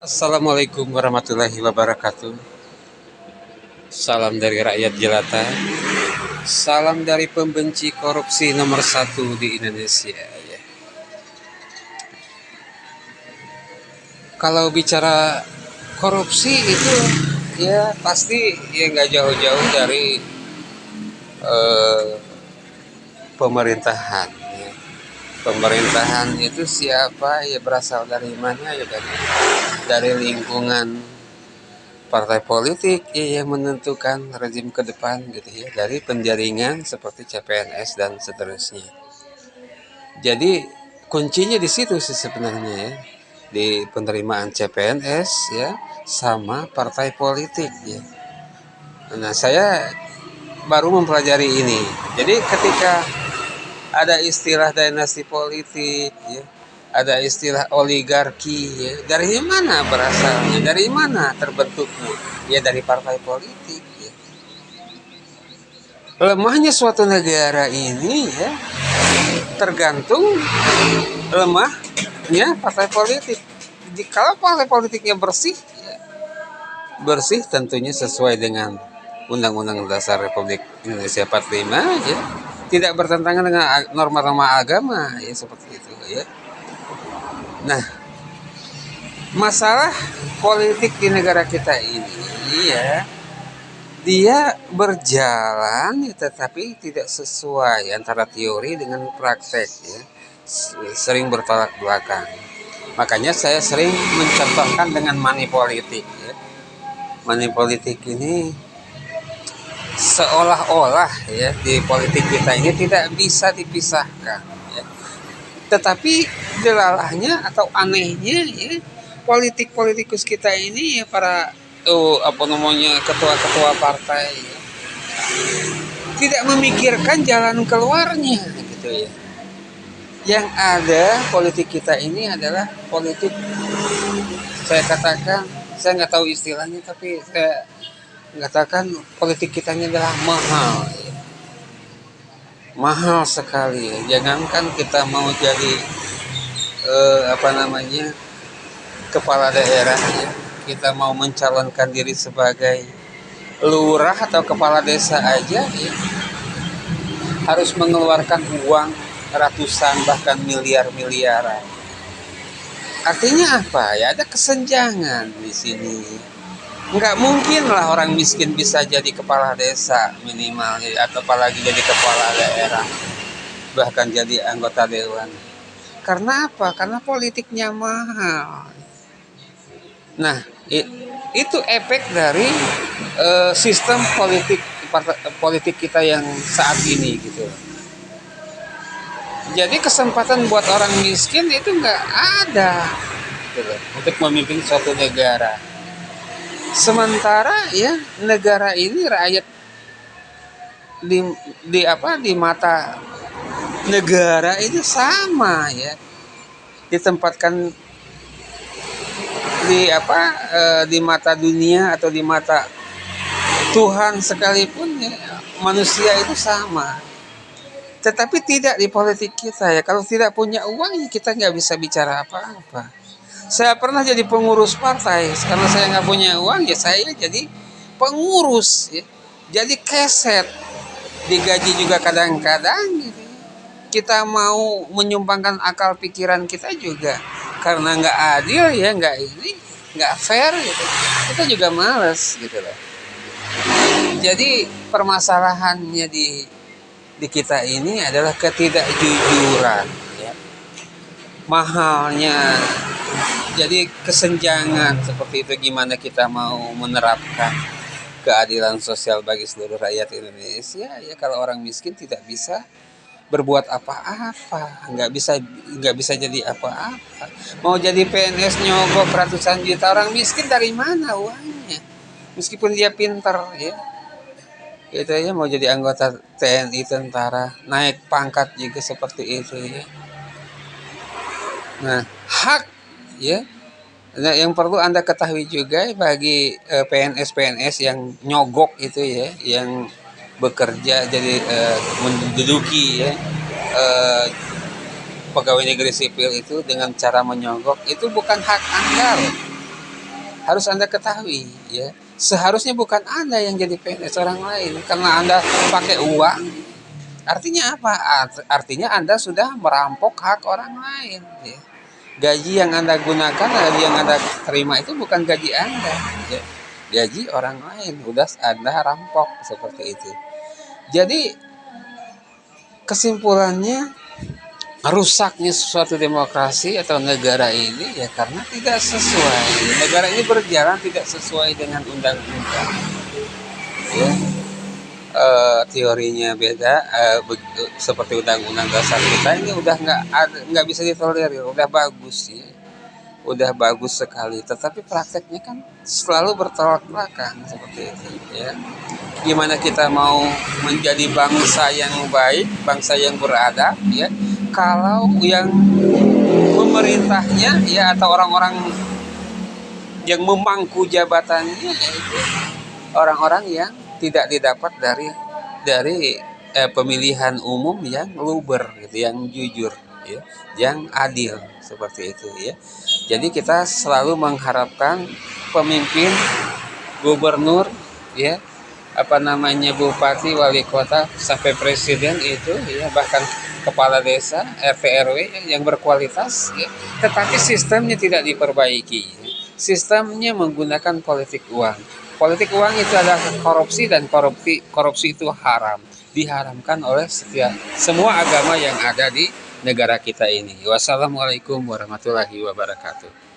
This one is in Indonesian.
Assalamualaikum warahmatullahi wabarakatuh. Salam dari rakyat jelata. Salam dari pembenci korupsi nomor satu di Indonesia. Ya. Kalau bicara korupsi itu ya pasti ya nggak jauh-jauh dari eh, pemerintahan. Ya. Pemerintahan itu siapa ya berasal dari mana ya dari lingkungan partai politik ya, yang menentukan rezim ke depan gitu ya dari penjaringan seperti CPNS dan seterusnya. Jadi kuncinya di situ sih sebenarnya ya di penerimaan CPNS ya sama partai politik ya. Nah saya baru mempelajari ini. Jadi ketika ada istilah dinasti politik ya, ada istilah oligarki ya, dari mana berasalnya, dari mana terbentuknya ya dari partai politik ya. Lemahnya suatu negara ini ya tergantung lemahnya partai politik. Kalau partai politiknya bersih ya, bersih tentunya sesuai dengan Undang-Undang Dasar Republik Indonesia 45 ya, tidak bertentangan dengan norma-norma agama ya seperti itu ya. Nah, masalah politik di negara kita ini ya dia berjalan ya, tetapi tidak sesuai antara teori dengan praktek ya, sering bertolak belakang. Makanya saya sering mencontohkan dengan money politik ya. Money politik ini seolah-olah ya di politik kita ini tidak bisa dipisahkan ya. Tetapi delalahnya atau anehnya ya politik-politikus kita ini ya para apa namanya ketua-ketua partai ya, tidak memikirkan jalan keluarnya gitu ya. Yang ada politik kita ini adalah politik, saya katakan, saya nggak tahu istilahnya tapi saya katakan politik kita ini adalah mahal ya. Mahal sekali ya. Jangankan kita mau jadi apa namanya kepala daerah ya, kita mau mencalonkan diri sebagai lurah atau kepala desa aja ya, harus mengeluarkan uang ratusan bahkan miliar-miliaran. Artinya apa ya, ada kesenjangan di sini. Nggak mungkin lah orang miskin bisa jadi kepala desa minimal ya, atau apalagi jadi kepala daerah bahkan jadi anggota dewan. Karena apa? Karena politiknya mahal. Nah, itu efek dari sistem politik kita yang saat ini gitu. Jadi kesempatan buat orang miskin itu nggak ada gitu, untuk memimpin suatu negara. Sementara ya negara ini rakyat di mata negara itu sama ya, ditempatkan di mata dunia atau di mata Tuhan sekalipun ya, manusia itu sama. Tetapi tidak di politik kita ya. Kalau tidak punya uang ya kita nggak bisa bicara apa-apa. Saya pernah jadi pengurus partai karena saya nggak punya uang ya saya jadi pengurus ya. Jadi keset, digaji juga kadang-kadang gitu. Kita mau menyumbangkan akal pikiran kita juga karena nggak adil ya, nggak fair gitu. Kita juga males gitu loh. Jadi permasalahannya di kita ini adalah ketidakjujuran ya. Mahalnya jadi kesenjangan seperti itu. Gimana kita mau menerapkan keadilan sosial bagi seluruh rakyat Indonesia ya kalau orang miskin tidak bisa berbuat apa-apa, nggak bisa jadi apa-apa. Mau jadi PNS nyogok ratusan juta, orang miskin dari mana uangnya meskipun dia pintar ya. Itu aja mau jadi anggota TNI, tentara, naik pangkat juga seperti itu ya. Nah, hak ya. Nah, yang perlu Anda ketahui juga bagi PNS-PNS yang nyogok itu ya, yang bekerja jadi menduduki ya eh, pegawai negeri sipil itu dengan cara menyogok, itu bukan hak Anda loh. harus Anda ketahui ya. Seharusnya bukan Anda yang jadi PNS orang lain karena Anda pakai uang. Artinya apa? Artinya Anda sudah merampok hak orang lain ya. Gaji yang Anda gunakan, gaji yang Anda terima itu bukan gaji Anda ya. Gaji orang lain udah Anda rampok seperti itu. Jadi kesimpulannya, rusaknya suatu demokrasi atau negara ini ya karena tidak sesuai. Negara ini berjalan tidak sesuai dengan undang-undang. Ya, teorinya beda, seperti undang-undang dasar kita ini udah nggak bisa ditolerir, udah bagus ya, udah bagus sekali. Tetapi prakteknya kan selalu bertolak belakang seperti itu ya. Gimana kita mau menjadi bangsa yang baik, bangsa yang beradab ya, kalau yang pemerintahnya ya atau orang-orang yang memangku jabatannya yaitu orang-orang yang tidak didapat dari pemilihan umum yang luber gitu, yang jujur ya, yang adil seperti itu ya. Jadi kita selalu mengharapkan pemimpin, gubernur ya, bupati, wali kota sampai presiden itu ya, bahkan kepala desa, RT RW yang berkualitas ya, tetapi sistemnya tidak diperbaiki ya. Sistemnya menggunakan politik uang. Politik uang itu adalah korupsi, dan korupsi itu haram, diharamkan oleh semua agama yang ada di negara kita ini. Wassalamualaikum warahmatullahi wabarakatuh.